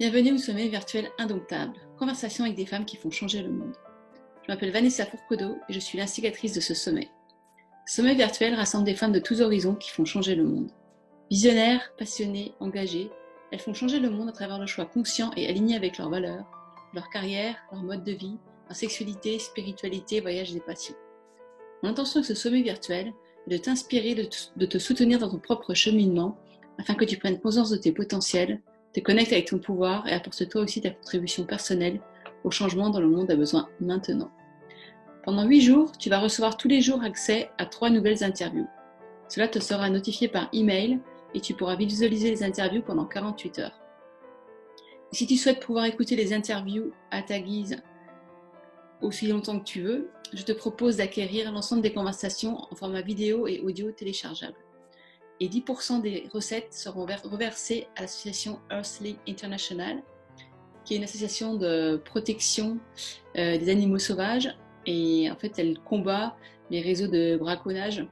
Bienvenue au sommet virtuel indomptable, conversation avec des femmes qui font changer le monde. Je m'appelle Vanessa Fourcodeau et je suis l'instigatrice de ce sommet. Ce sommet virtuel rassemble des femmes de tous horizons qui font changer le monde. Visionnaires, passionnées, engagées, elles font changer le monde à travers le choix conscient et aligné avec leurs valeurs, leur carrière, leur mode de vie, leur sexualité, spiritualité, voyage et passions. Mon intention avec ce sommet virtuel est de t'inspirer, de te soutenir dans ton propre cheminement afin que tu prennes conscience de tes potentiels, te connectes avec ton pouvoir et apporte toi aussi ta contribution personnelle au changement dont le monde a besoin maintenant. Pendant 8 jours, tu vas recevoir tous les jours accès à 3 nouvelles interviews. Cela te sera notifié par email et tu pourras visualiser les interviews pendant 48 heures. Et si tu souhaites pouvoir écouter les interviews à ta guise aussi longtemps que tu veux, je te propose d'acquérir l'ensemble des conversations en format vidéo et audio téléchargeable. Et 10% des recettes seront reversées à l'association Earthly International, qui est une association de protection des animaux sauvages. Et en fait, elle combat les réseaux de braconnage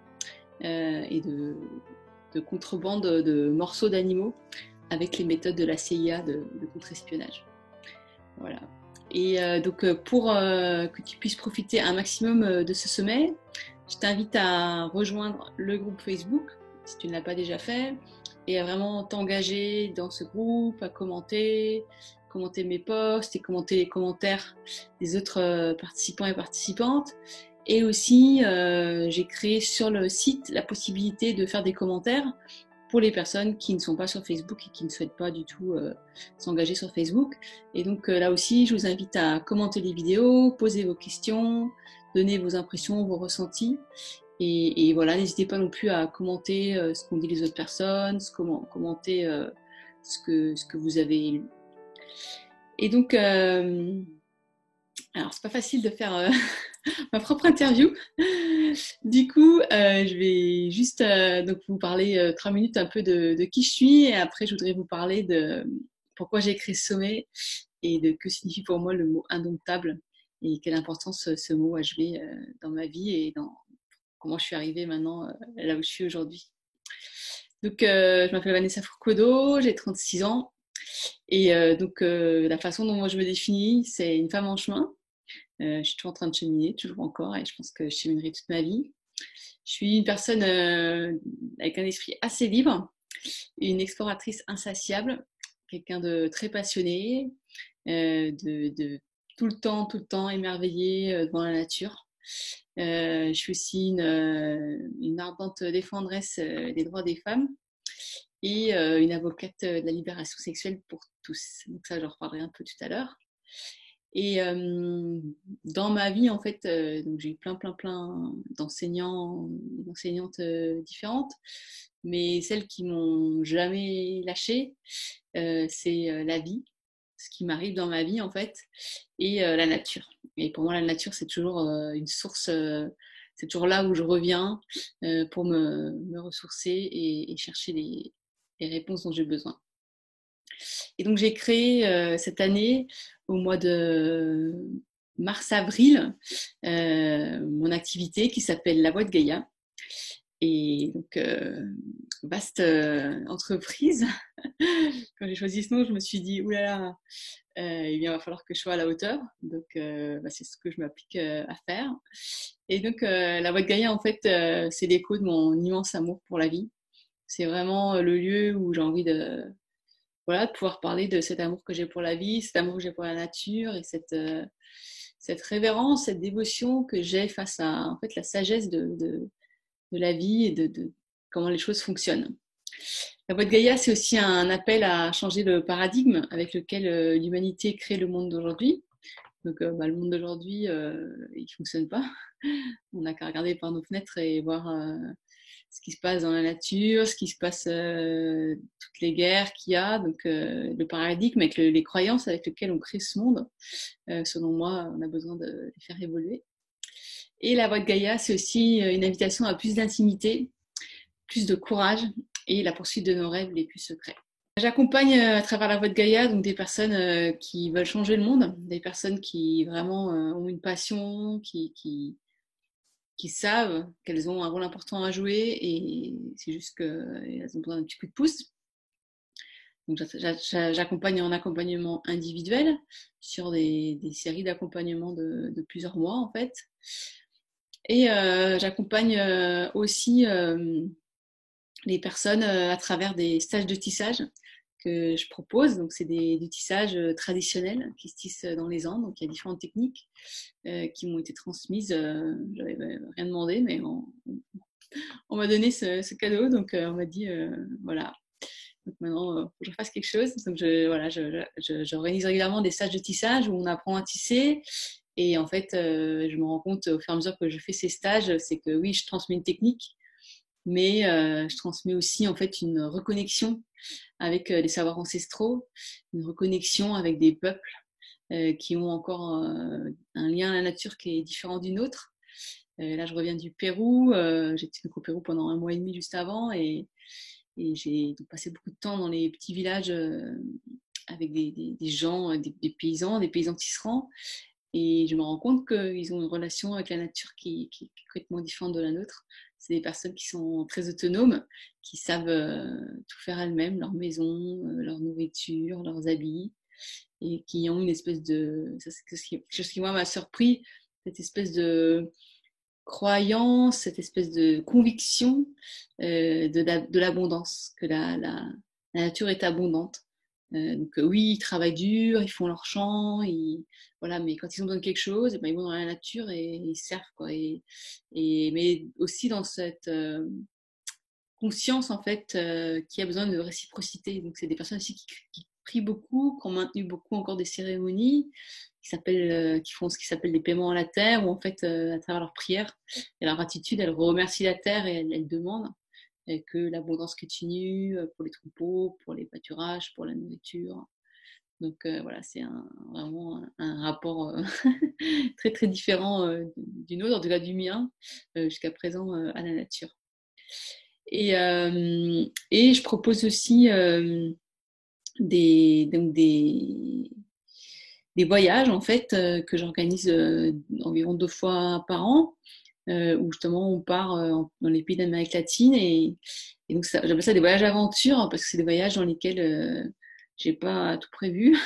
et de contrebande de morceaux d'animaux avec les méthodes de la CIA de contre-espionnage. Voilà. Et donc, pour que tu puisses profiter un maximum de ce sommet, je t'invite à rejoindre le groupe Facebook, si tu ne l'as pas déjà fait, et à vraiment t'engager dans ce groupe, à commenter mes posts et commenter les commentaires des autres participants et participantes. Et aussi, j'ai créé sur le site la possibilité de faire des commentaires pour les personnes qui ne sont pas sur Facebook et qui ne souhaitent pas du tout s'engager sur Facebook. Et donc là aussi, je vous invite à commenter les vidéos, poser vos questions, donner vos impressions, vos ressentis. Et voilà, n'hésitez pas non plus à commenter ce qu'ont dit les autres personnes, commenter ce que vous avez lu. Et donc, alors c'est pas facile de faire ma propre interview. Du coup, je vais juste donc vous parler 3 minutes un peu de qui je suis, et après je voudrais vous parler de pourquoi j'ai créé ce sommet et de que signifie pour moi le mot indomptable et quelle importance ce mot a joué dans ma vie et dans comment je suis arrivée maintenant là où je suis aujourd'hui. Donc, je m'appelle Vanessa Fourcodeau, j'ai 36 ans et donc la façon dont moi je me définis, c'est une femme en chemin. Je suis toujours en train de cheminer, toujours encore, et je pense que je cheminerai toute ma vie. Je suis une personne avec un esprit assez libre, une exploratrice insatiable, quelqu'un de très passionné, de tout le temps émerveillée devant la nature. Je suis aussi une ardente défendresse des droits des femmes et une avocate de la libération sexuelle pour tous. Donc ça, j'en reparlerai un peu tout à l'heure. Et dans ma vie, en fait, donc j'ai eu plein d'enseignantes différentes, mais celles qui m'ont jamais lâchée, c'est la vie, ce qui m'arrive dans ma vie, en fait, et la nature. Et pour moi, la nature, c'est toujours une source, c'est toujours là où je reviens pour me ressourcer et chercher les réponses dont j'ai besoin. Et donc j'ai créé cette année, au mois de mars-avril, mon activité qui s'appelle La Voix de Gaïa. Et donc, vaste entreprise. Quand j'ai choisi ce nom, je me suis dit, oulala, eh bien, il va falloir que je sois à la hauteur. Donc, c'est ce que je m'applique à faire. Et donc, La Voix de Gaïa, en fait, c'est l'écho de mon immense amour pour la vie. C'est vraiment le lieu où j'ai envie de pouvoir parler de cet amour que j'ai pour la vie, cet amour que j'ai pour la nature et cette révérence, cette dévotion que j'ai face à en fait, la sagesse de la vie et de comment les choses fonctionnent. La Voix de Gaïa, c'est aussi un appel à changer le paradigme avec lequel l'humanité crée le monde d'aujourd'hui. Donc, le monde d'aujourd'hui, il ne fonctionne pas. On n'a qu'à regarder par nos fenêtres et voir ce qui se passe dans la nature, ce qui se passe, toutes les guerres qu'il y a. Donc, le paradigme avec les croyances avec lesquelles on crée ce monde, selon moi, on a besoin de les faire évoluer. Et la Voix de Gaïa, c'est aussi une invitation à plus d'intimité, plus de courage et la poursuite de nos rêves les plus secrets. J'accompagne à travers la Voix de Gaïa donc des personnes qui veulent changer le monde, des personnes qui vraiment ont une passion, qui savent qu'elles ont un rôle important à jouer et c'est juste qu'elles ont besoin d'un petit coup de pouce. Donc, j'accompagne en accompagnement individuel sur des séries d'accompagnement de plusieurs mois, en fait. Et j'accompagne aussi les personnes à travers des stages de tissage que je propose. Donc, c'est du tissage traditionnel qui se tisse dans les Andes. Donc, il y a différentes techniques qui m'ont été transmises. J'avais rien demandé, mais on m'a donné ce cadeau. Donc, on m'a dit, voilà. Donc, maintenant, il faut que je fasse quelque chose. Donc, j'organise régulièrement des stages de tissage où on apprend à tisser. Et en fait, je me rends compte au fur et à mesure que je fais ces stages, c'est que oui, je transmets une technique, mais je transmets aussi en fait une reconnexion avec les savoirs ancestraux, une reconnexion avec des peuples qui ont encore un lien à la nature qui est différent du nôtre. Là, je reviens du Pérou. J'étais au Pérou pendant 1 mois et demi juste avant et j'ai donc passé beaucoup de temps dans les petits villages avec des gens, des paysans tisserands. Et je me rends compte qu'ils ont une relation avec la nature qui est complètement différente de la nôtre. C'est des personnes qui sont très autonomes, qui savent tout faire elles-mêmes, leur maison, leur nourriture, leurs habits, et qui ont une espèce de... Ça, c'est quelque chose qui, moi, m'a surpris, cette espèce de croyance, cette espèce de conviction de l'abondance, que la nature est abondante. Donc oui, ils travaillent dur, ils font leur champ, voilà, mais quand ils ont besoin de quelque chose, ben, ils vont dans la nature et ils servent, quoi. Mais aussi dans cette conscience en fait qui a besoin de réciprocité. Donc c'est des personnes aussi qui prient beaucoup, qui ont maintenu beaucoup encore des cérémonies qui font ce qui s'appelle des paiements à la terre, où en fait à travers leurs prières et leur attitude, elles remercient la terre et elles demandent que l'abondance continue pour les troupeaux, pour les pâturages, pour la nourriture. Donc voilà, c'est vraiment un rapport très très différent du nôtre, en tout cas du mien, jusqu'à présent à la nature. Et je propose aussi donc des voyages en fait que j'organise environ 2 fois par an, où justement on part dans les pays d'Amérique latine et donc j'appelle ça des voyages aventure parce que c'est des voyages dans lesquels j'ai pas tout prévu.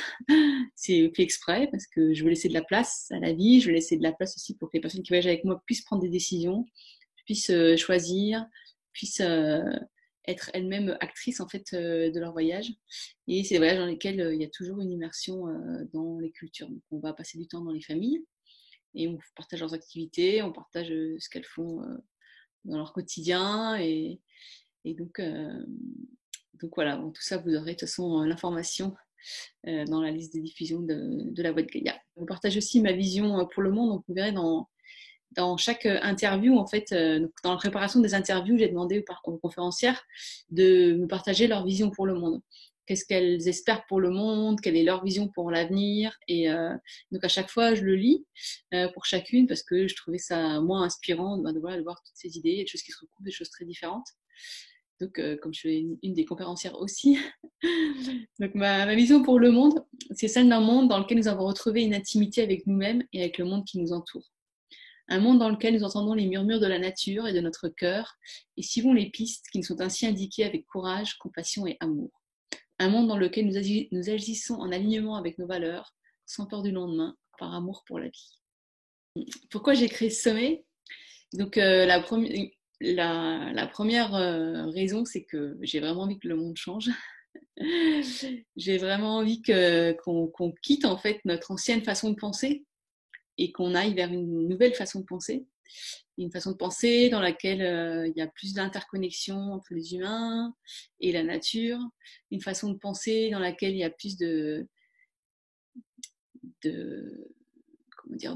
C'est fait exprès parce que je veux laisser de la place à la vie, je veux laisser de la place aussi pour que les personnes qui voyagent avec moi puissent prendre des décisions, puissent choisir, puissent être elles-mêmes actrices en fait de leur voyage. Et c'est des voyages dans lesquels il y a toujours une immersion dans les cultures. Donc on va passer du temps dans les familles et on partage leurs activités, on partage ce qu'elles font dans leur quotidien et donc voilà, bon, tout ça vous aurez de toute façon l'information dans la liste de diffusion de la Voix de Gaïa. Je partage aussi ma vision pour le monde, donc vous verrez dans chaque interview, en fait, dans la préparation des interviews, j'ai demandé aux conférencières de me partager leur vision pour le monde. Qu'est-ce qu'elles espèrent pour le monde, quelle est leur vision pour l'avenir. Et donc à chaque fois, je le lis pour chacune parce que je trouvais ça moins inspirant de voir toutes ces idées, des choses qui se recoupent, des choses très différentes. Donc comme je suis une des conférencières aussi, donc ma vision pour le monde, c'est celle d'un monde dans lequel nous avons retrouvé une intimité avec nous-mêmes et avec le monde qui nous entoure. Un monde dans lequel nous entendons les murmures de la nature et de notre cœur et suivons les pistes qui nous sont ainsi indiquées avec courage, compassion et amour. Un monde dans lequel nous agissons en alignement avec nos valeurs, sans peur du lendemain, par amour pour la vie. Pourquoi j'ai créé ce sommet? Donc la première raison, c'est que j'ai vraiment envie que le monde change. J'ai vraiment envie qu'on quitte en fait notre ancienne façon de penser et qu'on aille vers une nouvelle façon de penser. Une façon de penser dans laquelle il y a plus d'interconnexion entre les humains et la nature. Une façon de penser dans laquelle il y a plus de comment dire,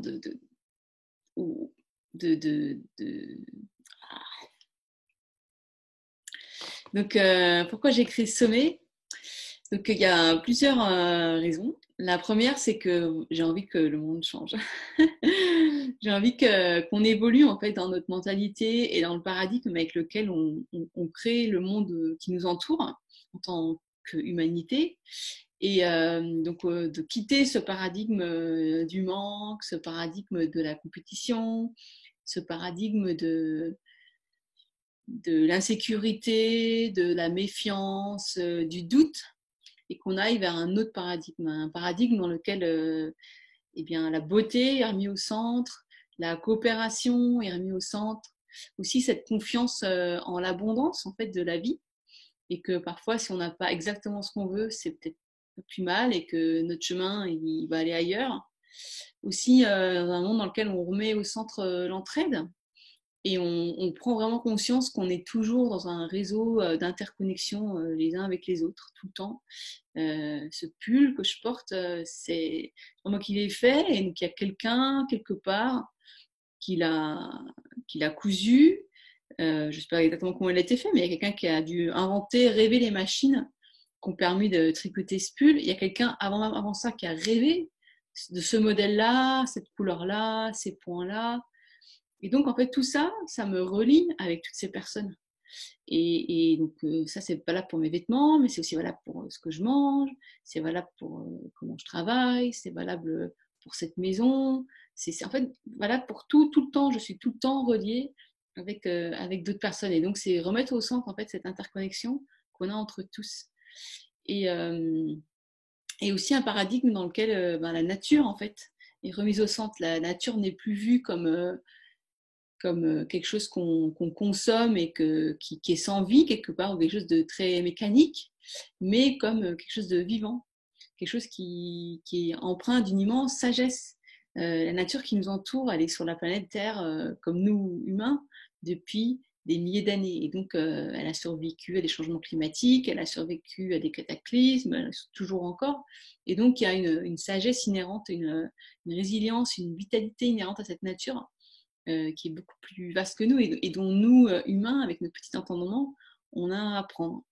Donc, pourquoi j'ai créé ce sommet? Donc, il y a plusieurs raisons. La première, c'est que j'ai envie que le monde change. J'ai envie qu'on évolue en fait dans notre mentalité et dans le paradigme avec lequel on crée le monde qui nous entoure en tant qu'humanité. Et donc de quitter ce paradigme du manque, ce paradigme de la compétition, ce paradigme de l'insécurité, de la méfiance, du doute, et qu'on aille vers un autre paradigme, un paradigme dans lequel eh bien, la beauté est remise au centre, la coopération est remise au centre, aussi cette confiance en l'abondance en fait de la vie, et que parfois si on n'a pas exactement ce qu'on veut, c'est peut-être plus mal et que notre chemin il va aller ailleurs. Aussi dans un monde dans lequel on remet au centre l'entraide, et on prend vraiment conscience qu'on est toujours dans un réseau d'interconnexion les uns avec les autres tout le temps. Ce pull que je porte, c'est moi qui l'ai fait, et donc il y a quelqu'un quelque part qui l'a cousu. Je ne sais pas exactement comment il a été fait, mais il y a quelqu'un qui a dû inventer, rêver les machines qui ont permis de tricoter ce pull. Il y a quelqu'un avant ça qui a rêvé de ce modèle-là, cette couleur-là, ces points-là. Et donc, en fait, tout ça, ça me relie avec toutes ces personnes. Et donc, ça, c'est valable pour mes vêtements, mais c'est aussi valable pour ce que je mange, c'est valable pour comment je travaille, c'est valable pour cette maison. C'est en fait valable pour tout le temps. Je suis tout le temps reliée avec d'autres personnes. Et donc, c'est remettre au centre, en fait, cette interconnexion qu'on a entre tous. Et, euh, et aussi un paradigme dans lequel la nature, en fait, est remise au centre. La nature n'est plus vue comme quelque chose qu'on consomme et qui est sans vie quelque part, ou quelque chose de très mécanique, mais comme quelque chose de vivant, quelque chose qui est empreint d'une immense sagesse. La nature qui nous entoure, elle est sur la planète Terre, comme nous humains, depuis des milliers d'années. Et donc, elle a survécu à des changements climatiques, elle a survécu à des cataclysmes, toujours encore. Et donc, il y a une sagesse inhérente, une résilience, une vitalité inhérente à cette nature qui est beaucoup plus vaste que nous, et dont nous, humains, avec notre petit entendement, on a à apprendre.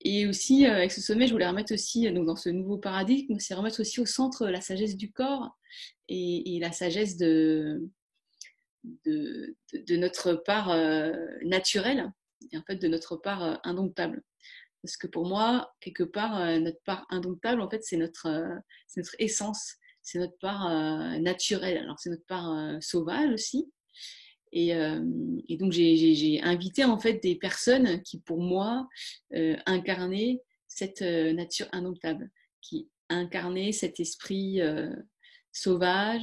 Et aussi, avec ce sommet, je voulais remettre aussi, donc dans ce nouveau paradigme, c'est remettre aussi au centre la sagesse du corps et la sagesse de notre part naturelle, et en fait de notre part indomptable. Parce que pour moi, quelque part, notre part indomptable, en fait, c'est notre essence, c'est notre part naturelle. Alors, c'est notre part sauvage aussi. Et donc, j'ai invité en fait des personnes qui, pour moi, incarnaient cette nature indomptable, qui incarnaient cet esprit sauvage,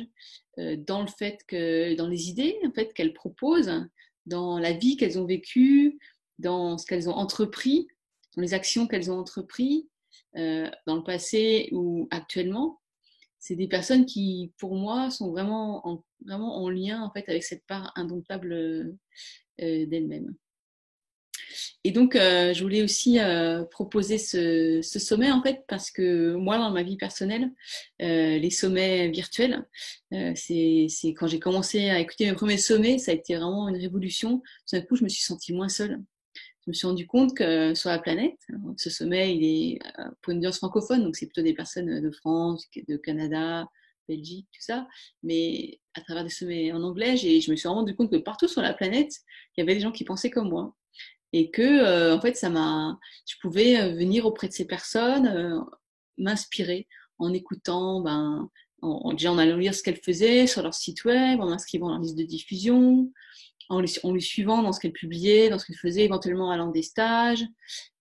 dans le fait que, dans les idées en fait qu'elles proposent, dans la vie qu'elles ont vécue, dans ce qu'elles ont entrepris, dans les actions qu'elles ont entreprises dans le passé ou actuellement. C'est des personnes qui, pour moi, sont vraiment en lien en fait avec cette part indomptable d'elles-mêmes. Et donc, je voulais aussi proposer ce sommet en fait parce que moi, dans ma vie personnelle, les sommets virtuels, c'est quand j'ai commencé à écouter mes premiers sommets, ça a été vraiment une révolution. Tout d'un coup, je me suis sentie moins seule. Je me suis rendu compte que sur la planète, alors, ce sommet, il est pour une audience francophone, donc c'est plutôt des personnes de France, de Canada, Belgique, tout ça. Mais à travers des sommets en anglais, je me suis rendu compte que partout sur la planète, il y avait des gens qui pensaient comme moi. Et que, en fait, je pouvais venir auprès de ces personnes, m'inspirer en écoutant, déjà en allant lire ce qu'elles faisaient sur leur site web, en m'inscrivant dans leur liste de diffusion, en les suivant dans ce qu'elles publiaient, dans ce qu'elles faisaient, éventuellement allant des stages.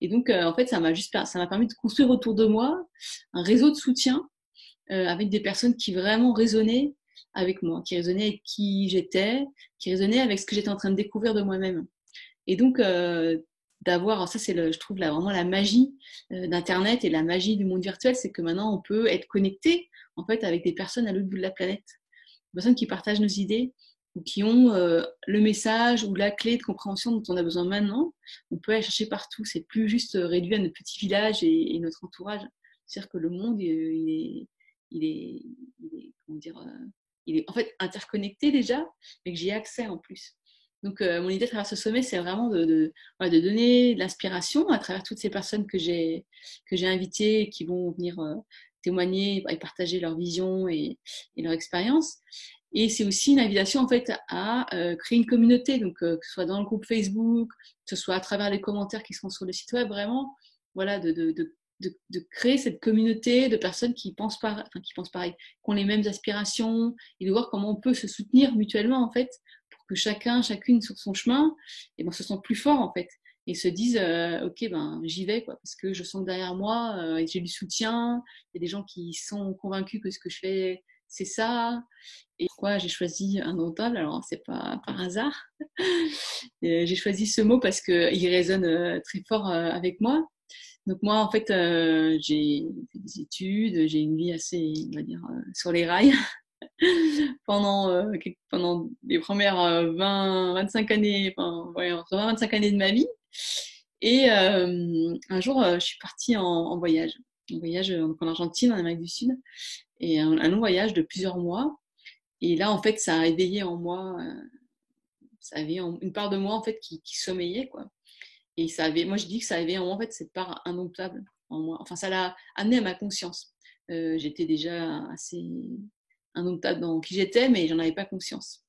Et donc, en fait, ça m'a permis de construire autour de moi un réseau de soutien avec des personnes qui vraiment résonnaient avec moi, qui résonnaient avec qui j'étais, qui résonnaient avec ce que j'étais en train de découvrir de moi-même. Et donc, d'avoir, ça c'est je trouve vraiment la magie d'Internet et la magie du monde virtuel, c'est que maintenant on peut être connecté en fait avec des personnes à l'autre bout de la planète, des personnes qui partagent nos idées ou qui ont le message ou la clé de compréhension dont on a besoin maintenant. On peut aller chercher partout, c'est plus juste réduit à notre petit village et notre entourage. C'est-à-dire que le monde, comment dire, il est en fait interconnecté déjà, mais que j'y ai accès en plus. Donc, mon idée à travers ce sommet, c'est vraiment de donner de l'inspiration à travers toutes ces personnes que j'ai invitées et qui vont venir témoigner et partager leur vision et leur expérience. Et c'est aussi une invitation en fait à créer une communauté, donc que ce soit dans le groupe Facebook, que ce soit à travers les commentaires qui seront sur le site web, vraiment, voilà, de créer cette communauté de personnes qui pensent pareil, qui ont les mêmes aspirations, et de voir comment on peut se soutenir mutuellement en fait, pour que chacune sur son chemin, et se sente plus fort en fait, et se disent ok, ben j'y vais, quoi, parce que je sens que derrière moi j'ai du soutien, il y a des gens qui sont convaincus que ce que je fais c'est ça. Et pourquoi j'ai choisi Indomptable? Alors c'est pas par hasard. J'ai choisi ce mot parce qu'il résonne très fort avec moi. Donc moi, en fait, j'ai fait des études, j'ai une vie assez, on va dire, sur les rails pendant les premières 25 années, enfin, ouais, entre 20 et 25 années de ma vie. Et un jour, je suis partie en voyage. Un voyage en Argentine, en Amérique du Sud, et un long voyage de plusieurs mois. Et là, en fait, ça a éveillé en moi, ça avait une part de moi en fait qui sommeillait, quoi. Et ça avait, moi, je dis que ça avait en moi en fait cette part indomptable en moi. Enfin, ça l'a amené à ma conscience. J'étais déjà assez indomptable dans qui j'étais, mais j'en avais pas conscience.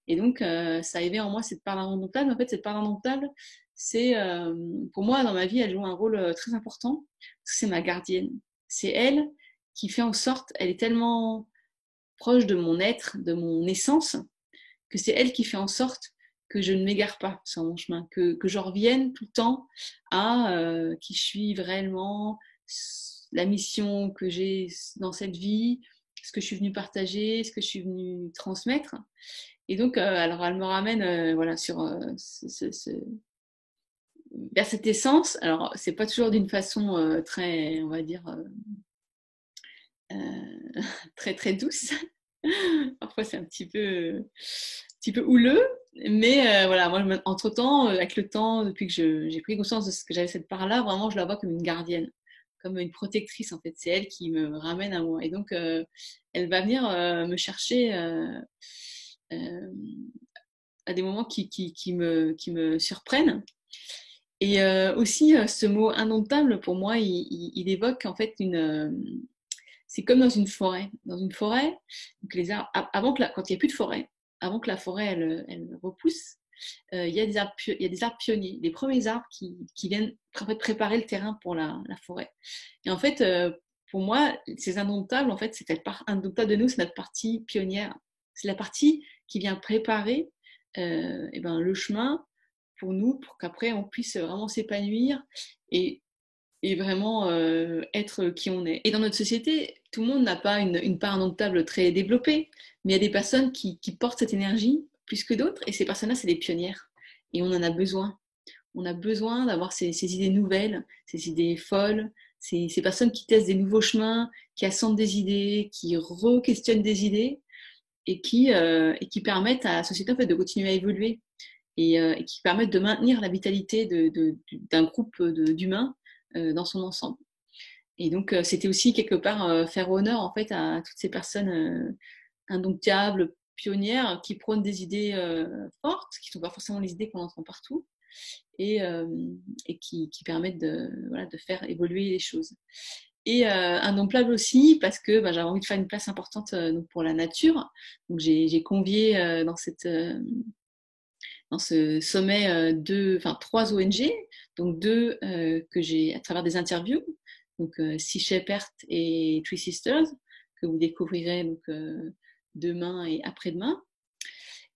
Et donc, ça avait en moi cette part indomptable. En fait, cette part indomptable, c'est pour moi dans ma vie, elle joue un rôle très important. C'est ma gardienne. C'est elle qui fait en sorte, elle est tellement proche de mon être, de mon essence, que c'est elle qui fait en sorte que je ne m'égare pas sur mon chemin, que je revienne tout le temps à qui je suis vraiment, la mission que j'ai dans cette vie, ce que je suis venue partager, ce que je suis venue transmettre. Et donc, alors elle me ramène voilà, sur, vers cette essence. Alors, c'est pas toujours d'une façon très, on va dire, très très douce. Parfois, c'est un petit peu houleux. Mais voilà, moi, entre-temps, avec le temps, depuis que j'ai pris conscience de ce que j'avais cette part-là, vraiment, je la vois comme une gardienne, comme une protectrice, en fait. C'est elle qui me ramène à moi. Et donc, elle va venir me chercher euh, à des moments qui me surprennent. Et aussi, ce mot indomptable, pour moi, il évoque en fait c'est comme dans une forêt. Dans une forêt, donc les arbres, avant que quand il n'y a plus de forêt, avant que la forêt elle repousse, il y a il y a des arbres pionniers, les premiers arbres qui viennent en fait, préparer le terrain pour la forêt. Et en fait, pour moi, ces indomptables, en fait, c'est cette part indomptable de nous, c'est notre partie pionnière. C'est la partie qui vient préparer et ben, le chemin pour nous, pour qu'après on puisse vraiment s'épanouir et vraiment être qui on est. Et dans notre société, tout le monde n'a pas une part indomptable très développée, mais il y a des personnes qui portent cette énergie plus que d'autres, et ces personnes-là, c'est des pionnières. Et on en a besoin. On a besoin d'avoir ces idées nouvelles, ces idées folles, ces personnes qui testent des nouveaux chemins, qui assemblent des idées, qui re-questionnent des idées, et qui permettent à la société en fait, de continuer à évoluer. Et qui permettent de maintenir la vitalité d'un groupe d'humains dans son ensemble. Et donc, c'était aussi quelque part faire honneur en fait à toutes ces personnes indomptables, pionnières, qui prônent des idées fortes, qui ne sont pas forcément les idées qu'on entend partout, et, euh, et qui permettent voilà, de faire évoluer les choses. Et indomptable aussi parce que bah, j'avais envie de faire une place importante donc pour la nature. Donc j'ai convié dans ce sommet trois ONG, donc deux que j'ai à travers des interviews, donc Sea Shepherd et Three Sisters, que vous découvrirez donc, demain et après-demain.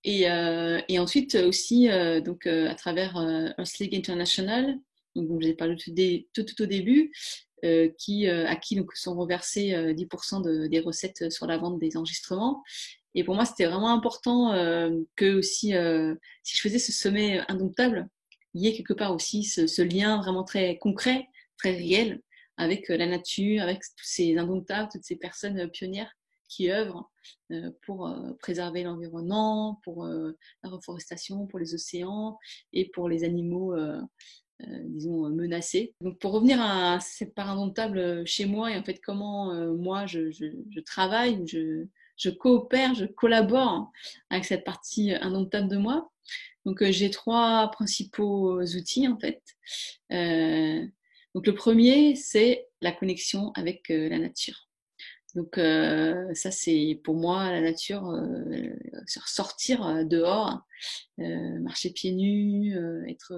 Et ensuite aussi donc, à travers Earth League International, donc, dont je vous ai parlé tout au début, à qui donc, sont reversés 10% des recettes sur la vente des enregistrements. Et pour moi, c'était vraiment important que aussi, si je faisais ce sommet indomptable, il y ait quelque part aussi ce lien vraiment très concret, très réel avec la nature, avec tous ces indomptables, toutes ces personnes pionnières qui œuvrent pour préserver l'environnement, pour la reforestation, pour les océans et pour les animaux, disons, menacés. Donc pour revenir à cette part indomptable chez moi et en fait comment moi je travaille, je coopère, je collabore avec cette partie indomptable de moi. Donc j'ai trois principaux outils en fait. Donc le premier, c'est la connexion avec la nature. Donc ça c'est pour moi la nature, sortir dehors, marcher pieds nus, être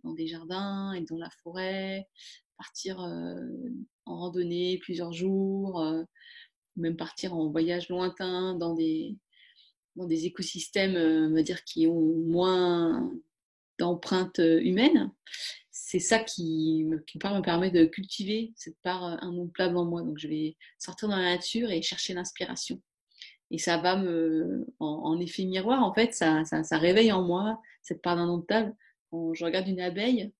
dans des jardins, être dans la forêt, partir en randonnée plusieurs jours, même partir en voyage lointain dans des écosystèmes, on va dire, qui ont moins d'empreinte humaine. C'est ça qui me permet de cultiver cette part indomptable en moi. Donc je vais sortir dans la nature et chercher l'inspiration. Et ça va en effet miroir, en fait, ça réveille en moi cette part d'indomptable. Quand je regarde une abeille,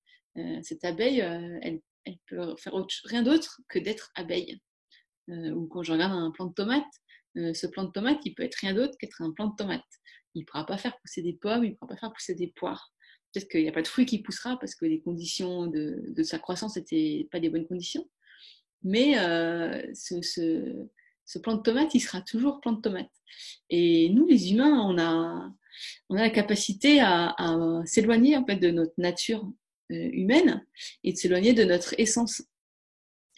cette abeille, elle peut faire rien d'autre que d'être abeille. Ou quand je regarde un plant de tomate, ce plant de tomate, il peut être rien d'autre qu'être un plant de tomate. Il ne pourra pas faire pousser des pommes, il ne pourra pas faire pousser des poires. Peut-être qu'il n'y a pas de fruit qui poussera parce que les conditions de sa croissance n'étaient pas des bonnes conditions. Mais ce plant de tomate, il sera toujours plant de tomate. Et nous, les humains, on a la capacité à s'éloigner en fait, de notre nature humaine et de s'éloigner de notre essence.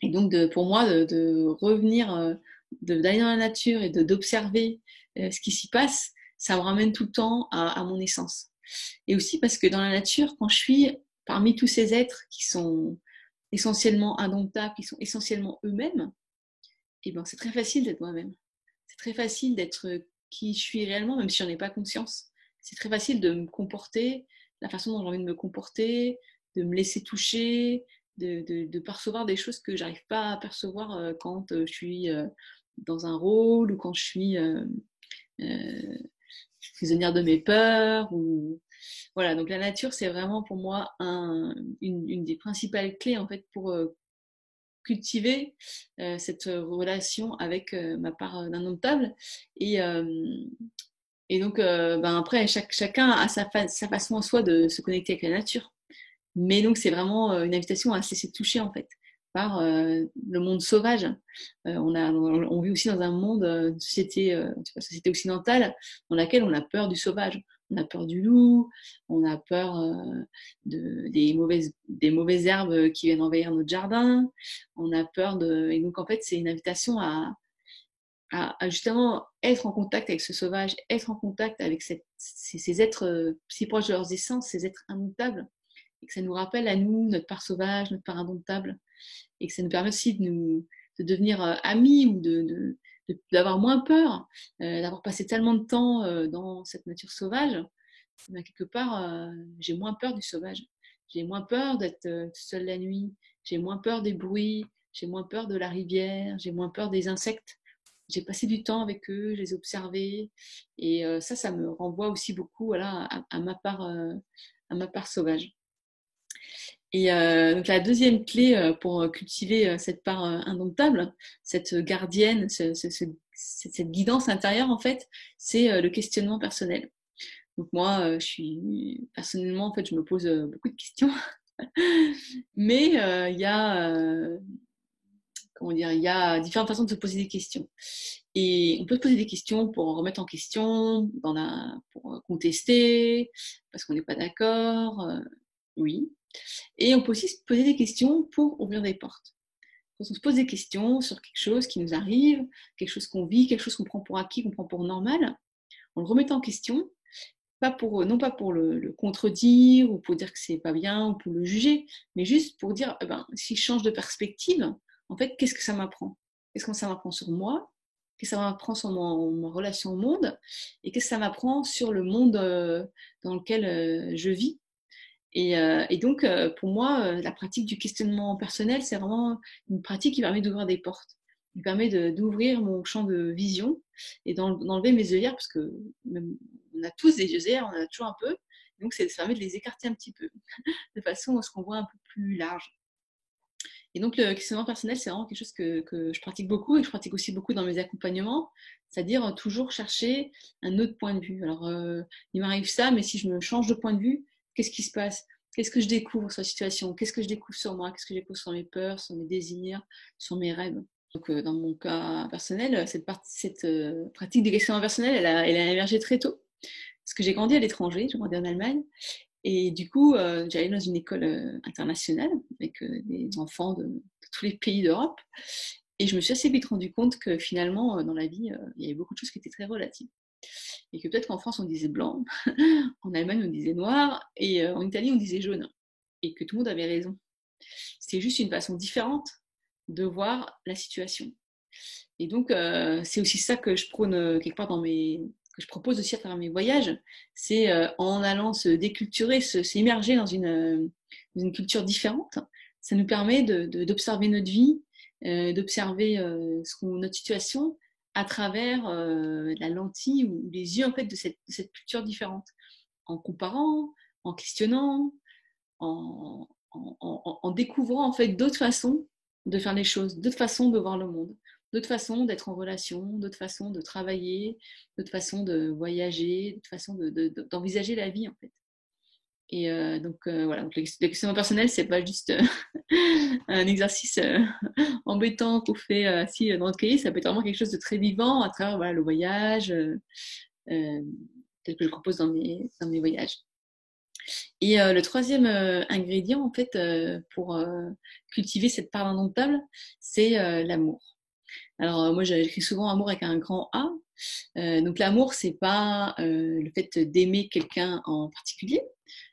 Et donc, pour moi, de revenir, d'aller dans la nature et d'observer ce qui s'y passe, ça me ramène tout le temps à mon essence. Et aussi parce que dans la nature, quand je suis parmi tous ces êtres qui sont essentiellement indomptables, qui sont essentiellement eux-mêmes, et ben c'est très facile d'être moi-même. C'est très facile d'être qui je suis réellement, même si j'en ai pas conscience. C'est très facile de me comporter, la façon dont j'ai envie de me comporter, de me laisser toucher, de percevoir des choses que j'arrive pas à percevoir quand je suis dans un rôle ou quand je suis prisonnière de mes peurs. Voilà, donc la nature, c'est vraiment pour moi une des principales clés en fait pour cultiver cette relation avec ma part d'indomptable. Et, et donc, après, chacun a sa façon en soi de se connecter avec la nature. Mais donc, c'est vraiment une invitation à se laisser toucher, en fait, par le monde sauvage. On vit aussi dans un monde, une société occidentale, dans laquelle on a peur du sauvage. On a peur du loup, on a peur des mauvaises herbes qui viennent envahir notre jardin, on a peur de... Et donc, en fait, c'est une invitation à justement être en contact avec ce sauvage, être en contact avec ces êtres si proches de leurs essences, ces êtres immutables, et que ça nous rappelle à nous notre part sauvage, notre part indomptable, et que ça nous permet aussi de devenir amis ou d'avoir moins peur, d'avoir passé tellement de temps dans cette nature sauvage. Mais quelque part, j'ai moins peur du sauvage. J'ai moins peur d'être seule la nuit. J'ai moins peur des bruits. J'ai moins peur de la rivière. J'ai moins peur des insectes. J'ai passé du temps avec eux, je les ai observés. Et ça me renvoie aussi beaucoup voilà, à ma part sauvage. Et donc la deuxième clé pour cultiver cette part indomptable, cette gardienne, cette guidance intérieure en fait, c'est le questionnement personnel. Donc moi, personnellement en fait, je me pose beaucoup de questions, mais il y a comment dire, il y a différentes façons de se poser des questions. Et on peut se poser des questions pour remettre en question, pour contester, parce qu'on n'est pas d'accord, oui. Et on peut aussi se poser des questions pour ouvrir des portes. Quand on se pose des questions sur quelque chose qui nous arrive, quelque chose qu'on vit, quelque chose qu'on prend pour acquis, qu'on prend pour normal, on le remet en question, non pas pour le contredire ou pour dire que c'est pas bien ou pour le juger, mais juste pour dire, si je change de perspective, en fait, qu'est-ce que ça m'apprend? Qu'est-ce que ça m'apprend sur moi? Qu'est-ce que ça m'apprend sur ma relation au monde? Et qu'est-ce que ça m'apprend sur le monde dans lequel je vis? Et donc, pour moi, la pratique du questionnement personnel, c'est vraiment une pratique qui permet d'ouvrir des portes, qui permet d'ouvrir mon champ de vision et d'enlever mes œillères, parce que on a tous des œillères, on en a toujours un peu, donc ça permet de les écarter un petit peu, de façon à ce qu'on voit un peu plus large. Et donc, le questionnement personnel, c'est vraiment quelque chose que je pratique beaucoup et que je pratique aussi beaucoup dans mes accompagnements, c'est-à-dire toujours chercher un autre point de vue. Alors, il m'arrive ça, mais si je me change de point de vue, qu'est-ce qui se passe? Qu'est-ce que je découvre sur la situation? Qu'est-ce que je découvre sur moi? Qu'est-ce que je découvre sur mes peurs, sur mes désirs, sur mes rêves? Donc, dans mon cas personnel, cette pratique du questionnement personnel, elle a émergé très tôt. Parce que j'ai grandi à l'étranger, j'ai grandi en Allemagne. Et du coup, j'allais dans une école internationale avec des enfants de tous les pays d'Europe. Et je me suis assez vite rendu compte que finalement, dans la vie, il y avait beaucoup de choses qui étaient très relatives. Et que peut-être qu'en France, on disait blanc, en Allemagne, on disait noir, et en Italie, on disait jaune. Et que tout le monde avait raison. C'est juste une façon différente de voir la situation. Et donc, c'est aussi ça que je prône quelque part dans mes que je propose aussi à travers mes voyages, c'est en allant se déculturer, s'immerger dans une culture différente, ça nous permet d'observer notre vie, d'observer notre situation à travers la lentille ou les yeux en fait, de cette culture différente, en comparant, en questionnant, en découvrant en fait d'autres façons de faire les choses, d'autres façons de voir le monde, d'autres façons d'être en relation, d'autres façons de travailler, d'autres façons de voyager, d'autres façons d'envisager la vie en fait. Et voilà, donc le questionnement personnel, c'est pas juste un exercice embêtant qu'on fait assis dans notre cahier, ça peut être vraiment quelque chose de très vivant à travers voilà, le voyage, tel que je le propose dans mes voyages. Et le troisième ingrédient, en fait, pour cultiver cette part indomptable, c'est l'amour. Alors, moi, j'écris souvent amour avec un grand A. Donc, l'amour, c'est pas le fait d'aimer quelqu'un en particulier.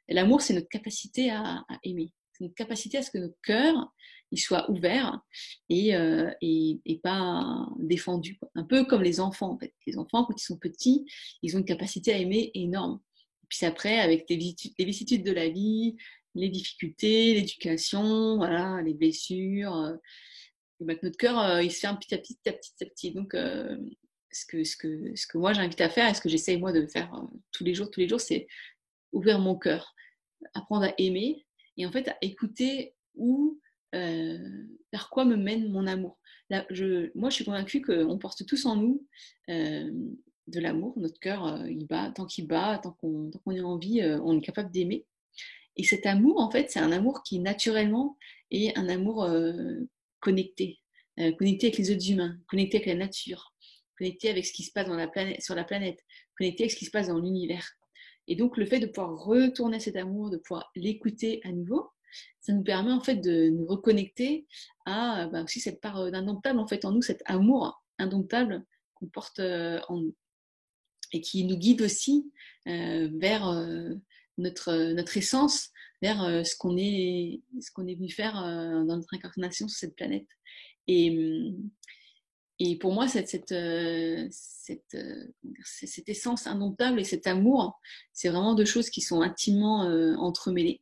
L'amour, c'est notre capacité à aimer. C'est notre capacité à ce que notre cœur il soit ouvert et pas défendu, quoi. Un peu comme les enfants, en fait. Les enfants, quand ils sont petits, ils ont une capacité à aimer énorme. Puis après, avec les vicissitudes de la vie, les difficultés, l'éducation, voilà, les blessures, notre cœur, il se ferme petit à petit, petit à petit. Donc, ce que moi j'invite à faire, et ce que j'essaye moi de faire tous les jours, c'est ouvrir mon cœur, apprendre à aimer, et en fait à écouter vers quoi me mène mon amour. Là, moi, je suis convaincue qu'on porte tous en nous de l'amour. Notre cœur, il bat, tant qu'on est en vie, on est capable d'aimer. Et cet amour, en fait, c'est un amour qui naturellement est un amour connecté, connecté avec les autres humains, connecté avec la nature, connecté avec ce qui se passe sur la planète, connecté avec ce qui se passe dans l'univers. Et donc, le fait de pouvoir retourner à cet amour, de pouvoir l'écouter à nouveau, ça nous permet en fait de nous reconnecter à aussi cette part d'indomptable en fait en nous, cet amour indomptable qu'on porte en nous et qui nous guide aussi vers notre essence, vers ce qu'on est venu faire dans notre incarnation sur cette planète. Et, et pour moi, cette essence indomptable et cet amour, c'est vraiment deux choses qui sont intimement entremêlées.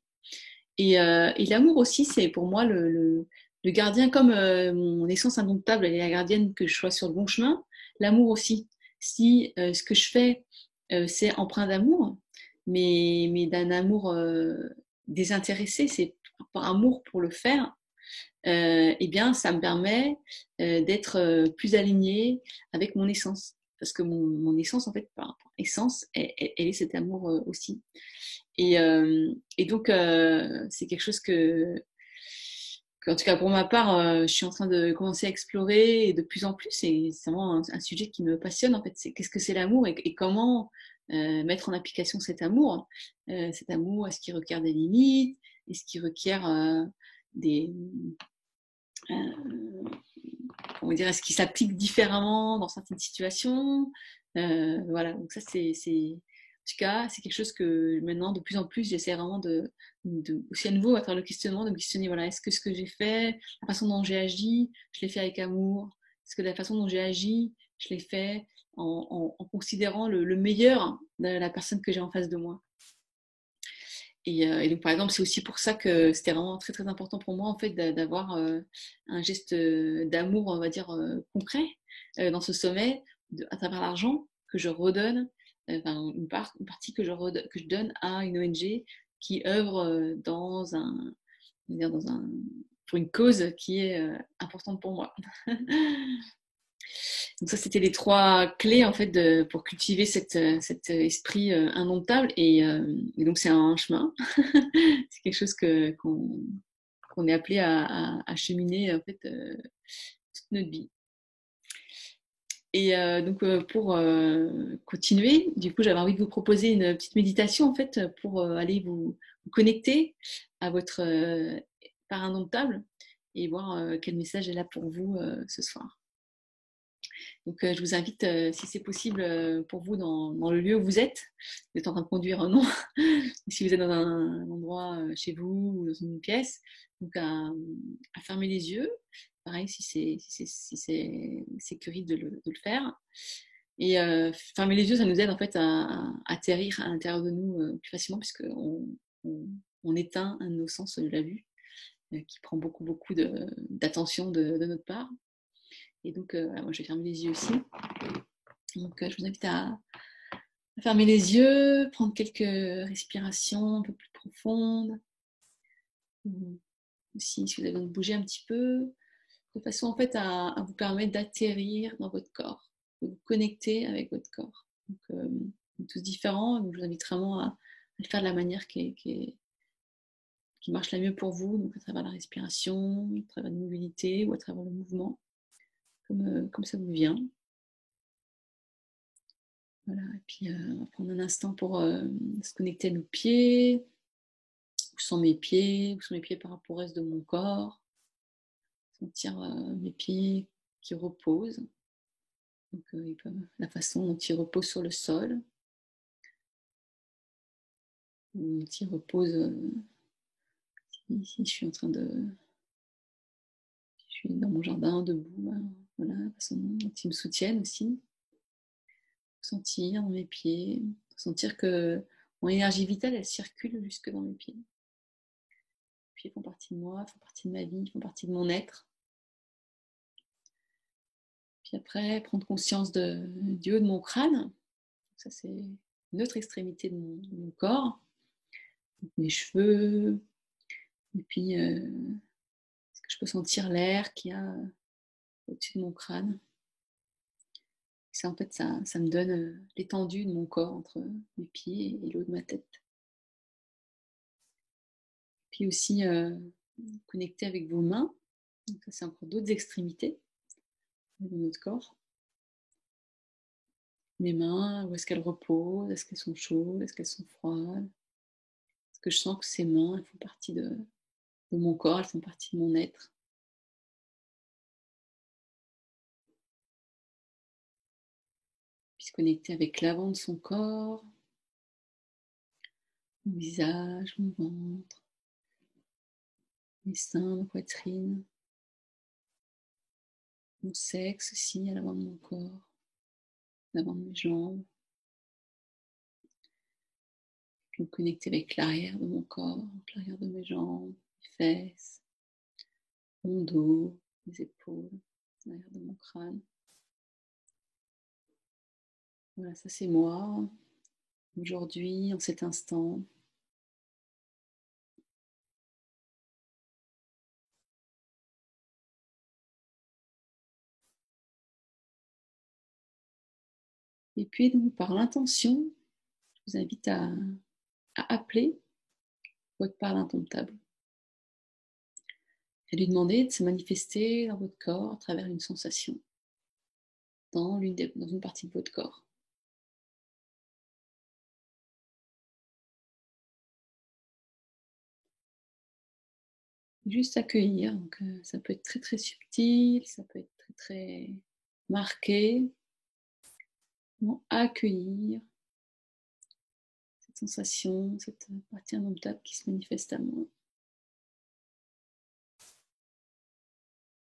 Et l'amour aussi, c'est pour moi le gardien, comme mon essence indomptable elle est la gardienne que je sois sur le bon chemin, l'amour aussi. Si ce que je fais, c'est empreint d'amour, mais d'un amour désintéressé, c'est par amour pour le faire, eh bien, ça me permet d'être plus alignée avec mon essence. Parce que mon essence, en fait, par essence, elle est cet amour aussi. Et donc, c'est quelque chose en tout cas pour ma part, je suis en train de commencer à explorer et de plus en plus. Et c'est vraiment un sujet qui me passionne, en fait. C'est qu'est-ce que c'est l'amour et comment mettre en application cet amour. Cet amour, est-ce qu'il requiert des limites? Est-ce qu'il requiert des... comment dire, est-ce qu'il s'applique différemment dans certaines situations? Voilà, donc ça, en tout cas, c'est quelque chose que maintenant, de plus en plus, j'essaie vraiment aussi à nouveau, à travers le questionnement, de me questionner, voilà, est-ce que ce que j'ai fait, la façon dont j'ai agi, je l'ai fait avec amour? Est-ce que la façon dont j'ai agi, je l'ai fait en considérant le meilleur de la personne que j'ai en face de moi? Et donc, par exemple, c'est aussi pour ça que c'était vraiment très, très important pour moi, en fait, d'avoir un geste d'amour, on va dire, concret dans ce sommet, à travers l'argent que je redonne, enfin, une partie que je donne à une ONG qui œuvre pour une cause qui est importante pour moi. Donc ça, c'était les trois clés en fait pour cultiver cet esprit indomptable. Et donc c'est un chemin, c'est quelque chose qu'on est appelé à cheminer en fait toute notre vie. Et donc pour continuer, du coup j'avais envie de vous proposer une petite méditation en fait pour aller vous connecter à votre part indomptable et voir quel message est là pour vous ce soir. Donc, je vous invite, si c'est possible pour vous, dans le lieu où vous êtes en train de conduire, non, si vous êtes dans un endroit chez vous ou dans une pièce, donc à fermer les yeux. Pareil, si c'est sécurisé de le faire. Et fermer les yeux, ça nous aide en fait à atterrir à l'intérieur de nous plus facilement, puisqu'on on éteint un de nos sens de la vue, qui prend beaucoup d'attention de notre part. Et donc, voilà, moi, je vais fermer les yeux aussi. Donc, je vous invite à fermer les yeux, prendre quelques respirations un peu plus profondes. Aussi, si vous avez besoin de bouger un petit peu, de façon en fait à vous permettre d'atterrir dans votre corps, de vous connecter avec votre corps. Donc, on est tous différents, donc je vous invite vraiment à le faire de la manière qui marche la mieux pour vous, donc à travers la respiration, à travers la mobilité ou à travers le mouvement, comme ça vous vient. Voilà, et puis on va prendre un instant pour se connecter à nos pieds. Où sont mes pieds? Où sont mes pieds par rapport au reste de mon corps? Sentir mes pieds qui reposent. Donc, la façon dont ils reposent sur le sol, dont ils reposent si je suis en train de. Je suis dans mon jardin, debout, voilà, la façon dont ils me soutiennent aussi. Sentir dans mes pieds, sentir que mon énergie vitale, elle circule jusque dans mes pieds. Les pieds font partie de moi, font partie de ma vie, font partie de mon être. Puis après, prendre conscience du haut de mon crâne. Ça, c'est une autre extrémité de mon corps. Donc, mes cheveux. Et puis, est-ce que je peux sentir l'air qu'il y a au-dessus de mon crâne? Ça, en fait, ça me donne l'étendue de mon corps entre mes pieds et le haut de ma tête. Puis aussi, connecter avec vos mains. Donc ça, c'est encore d'autres extrémités de notre corps. Mes mains, où est-ce qu'elles reposent? Est-ce qu'elles sont chaudes? Est-ce qu'elles sont froides? Est-ce que je sens que ces mains, elles font partie de mon corps, elles font partie de mon être? Puis se connecter avec l'avant de son corps, mon visage, mon ventre, mes seins, ma poitrine, mon sexe aussi à l'avant de mon corps, à l'avant de mes jambes. Puis me connecter avec l'arrière de mon corps, l'arrière de mes jambes, mes fesses, mon dos, mes épaules, l'arrière de mon crâne. Voilà, ça c'est moi, aujourd'hui, en cet instant. Et puis, donc, par l'intention, je vous invite à appeler votre part indomptable. Et lui demander de se manifester dans votre corps à travers une sensation, dans une partie de votre corps. Juste accueillir, donc ça peut être très très subtil, ça peut être très très marqué. Bon, accueillir cette sensation, cette partie indomptable qui se manifeste à moi.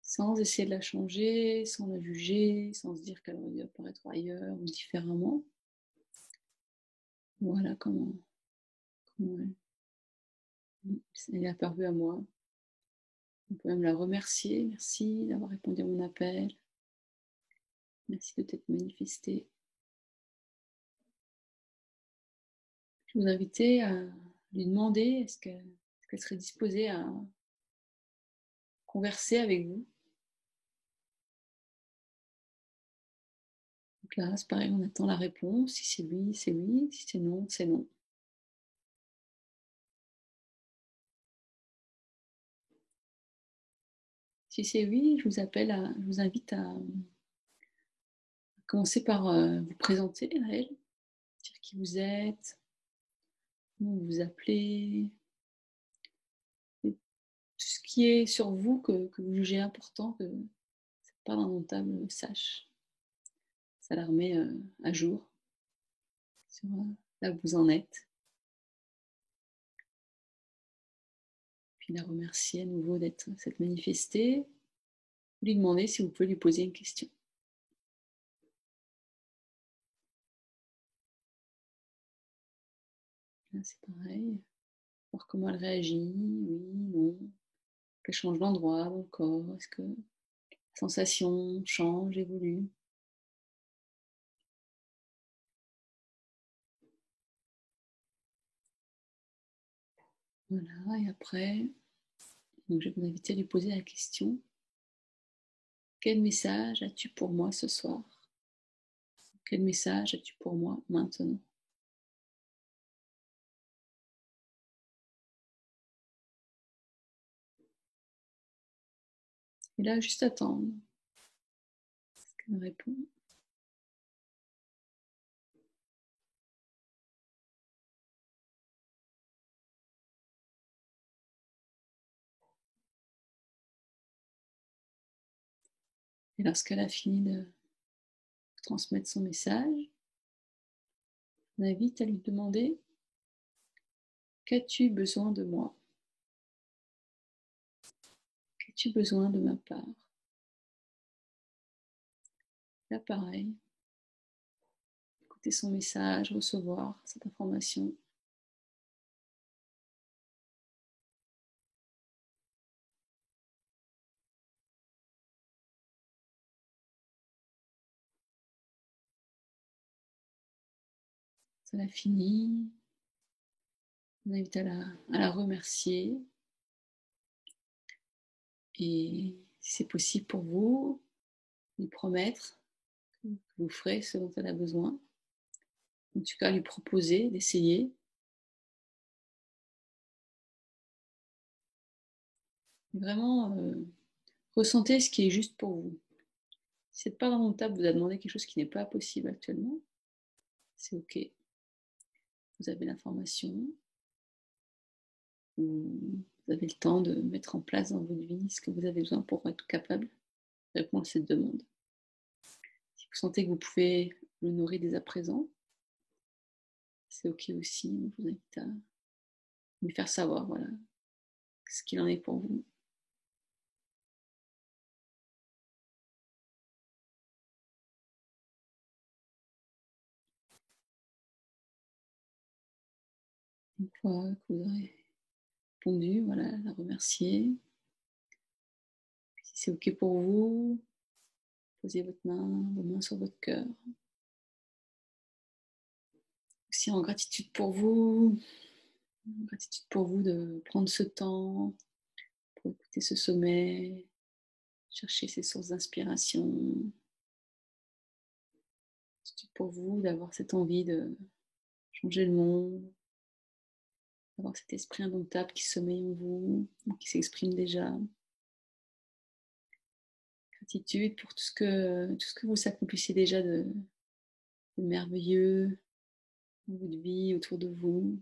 Sans essayer de la changer, sans la juger, sans se dire qu'elle aurait dû apparaître ailleurs ou différemment. Voilà comment elle est apparue à moi. On peut même la remercier. Merci d'avoir répondu à mon appel. Merci de t'être manifesté. Je vous invite à lui demander est-ce qu'elle serait disposée à converser avec vous. Donc là, c'est pareil, on attend la réponse. Si c'est oui, c'est oui. Si c'est non, c'est non. Si c'est oui, je vous invite à commencer par vous présenter à elle, dire qui vous êtes, comment vous vous appelez, et tout ce qui est sur vous que vous jugez important, que cette part indomptable sache. Ça la remet à jour sur là où vous en êtes. Puis la remercier à nouveau s'être manifestée. Lui demander si vous pouvez lui poser une question. Là, c'est pareil. Voir comment elle réagit, oui, non. Elle change d'endroit dans le corps. Est-ce que la sensation change, évolue? Voilà, et après, donc je vais vous inviter à lui poser la question. Quel message as-tu pour moi ce soir? Quel message as-tu pour moi maintenant? Et là, juste attendre qu'elle me réponde. Et lorsqu'elle a fini de transmettre son message, je m'invite à lui demander: qu'as-tu besoin de moi? Qu'as-tu besoin de ma part? Là, pareil, écouter son message, recevoir cette information. Ça l'a fini. On invite à la remercier. Et si c'est possible pour vous, lui promettre que vous ferez ce dont elle a besoin. En tout cas, lui proposer d'essayer. Vraiment, ressentez ce qui est juste pour vous. Si cette part indomptable vous a demandé quelque chose qui n'est pas possible actuellement, c'est OK. Vous avez l'information. Vous avez le temps de mettre en place dans votre vie ce que vous avez besoin pour être capable de répondre à cette demande. Si vous sentez que vous pouvez l'honorer dès à présent, c'est OK aussi. Je vous invite à lui faire savoir, voilà, ce qu'il en est pour vous. Une fois que vous aurez répondu, voilà, la remercier. Si c'est OK pour vous, posez vos mains sur votre cœur. Aussi en gratitude pour vous de prendre ce temps pour écouter ce sommet, chercher ces sources d'inspiration. Gratitude pour vous d'avoir cette envie de changer le monde, d'avoir cet esprit indomptable qui sommeille en vous, qui s'exprime déjà. Gratitude pour tout ce que vous accomplissez déjà de merveilleux dans votre vie, autour de vous.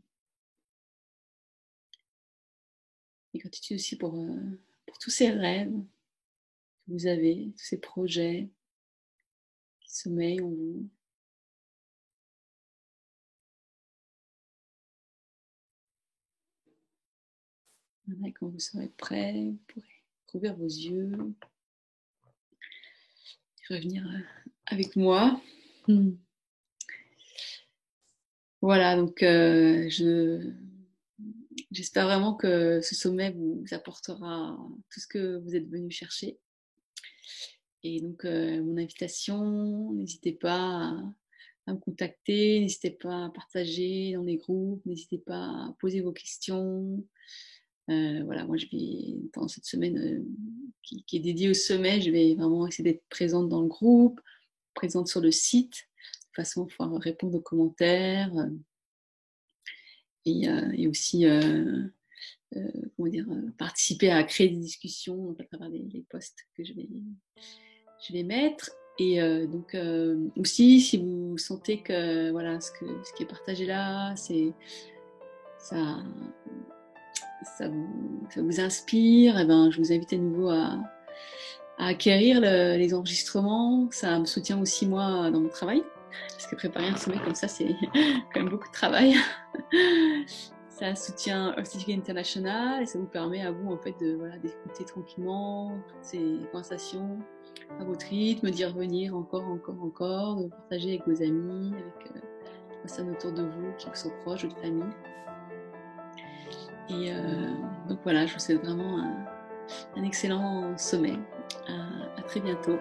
Et gratitude aussi pour tous ces rêves que vous avez, tous ces projets qui sommeillent en vous. Voilà, et quand vous serez prêt, vous pourrez rouvrir vos yeux et revenir avec moi. Voilà, donc j'espère vraiment que ce sommet vous apportera tout ce que vous êtes venu chercher. Et donc, mon invitation, n'hésitez pas à me contacter, n'hésitez pas à partager dans les groupes, n'hésitez pas à poser vos questions. Voilà, moi je vais, pendant cette semaine qui est dédiée au sommet, je vais vraiment essayer d'être présente dans le groupe, présente sur le site, de façon à pouvoir répondre aux commentaires et aussi comment dire, participer à créer des discussions donc à travers les posts que je vais mettre. Et donc aussi, si vous sentez que voilà, ce qui est partagé là, ça, ça vous inspire, et ben, je vous invite à nouveau à acquérir les enregistrements. Ça me soutient aussi moi dans mon travail, parce que préparer un sommet comme ça, c'est quand même beaucoup de travail. Ça soutient Earth International et ça vous permet à vous en fait d'écouter tranquillement toutes ces conversations à votre rythme, d'y revenir encore, de partager avec vos amis, avec personnes autour de vous qui sont proches ou de famille. Et donc voilà, je vous souhaite vraiment un excellent sommeil. À très bientôt.